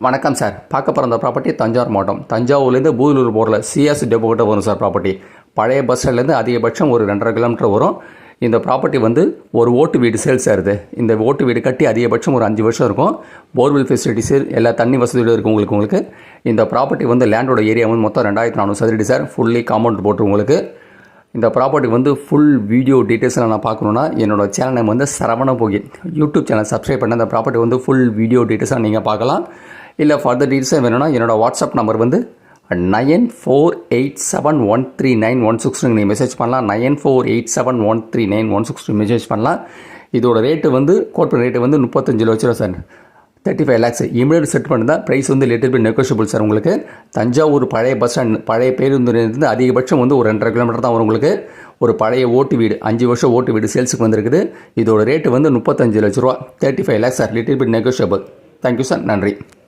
வணக்கம் சார். பார்க்க போகிற அந்த ப்ராப்பர்ட்டி தஞ்சாவூர் மாவட்டம் தஞ்சாவூர்லேருந்து பூதலூர் போகிற சிஎஸ் டெப்போ கிட்ட வரும் சார். ப்ராப்பர்ட்டி பழைய பஸ் ஸ்டாண்ட்லேருந்து அதிகபட்சம் ஒரு 2.5 கிலோமீட்டர் வரும். இந்த ப்ராப்பர்ட்டி வந்து ஒரு ஓட்டு வீடு சேல்ஸ் ஆகுது. இந்த ஓட்டு வீடு கட்டி அதிகபட்சம் ஒரு 5 வருஷம் இருக்கும். போர்வெல் ஃபெசிலிட்டிஸ் எல்லா தண்ணி வசதியோடு இருக்கும் உங்களுக்கு. இந்த ப்ராப்பர்ட்டி வந்து லேண்டோட ஏரியா வந்து மொத்தம் 2400 சதுரடி சார். ஃபுல்லி காம்பவுண்ட் போட்டு உங்களுக்கு. இந்த ப்ராப்பர்ட்டி வந்து ஃபுல் வீடியோ டீட்டெயில்ஸில் நான் பார்க்கணுன்னா என்னோடய சேனல் நேம் வந்து சரவண போகி யூடியூப் சேனல் சப்ஸ்கிரைப் பண்ண இந்த ப்ராப்பர்ட்டி வந்து ஃபுல் வீடியோ டீட்டெயில்ஸாக நீங்கள் பார்க்கலாம். இல்லை ஃபர்தர் டீட்டெயில்ஸாக வேணும்னா என்னோடய வாட்ஸ்அப் நம்பர் வந்து 9487139162 நீங்கள் மெசேஜ் பண்ணலாம். 9487139162 மெசேஜ் பண்ணலாம். இதோட ரேட்டு வந்து கோட் ரேட்டு வந்து 35 லட்ச ரூபா சார். 35 lakhs இமீடியட் செட் பண்ணி தான். ப்ரைஸ் வந்து லிட்டில் பிட் நெகோஷியபிள் சார். உங்களுக்கு தஞ்சாவூர் பழைய பஸ் ஸ்டாண்ட் பழைய பேருந்து அதிகபட்சம் வந்து ஒரு 2.5 கிலோமீட்டர் தான் வரும். உங்களுக்கு ஒரு பழைய ஓட்டு வீடு 5 வருஷம் ஓட்டு வீடு சேல்ஸுக்கு வந்திருக்குது. இதோட ரேட்டு வந்து 35 லட்ச ரூபா. 35 lakhs sir. Little bit negotiable. Thank you sir. நன்றி.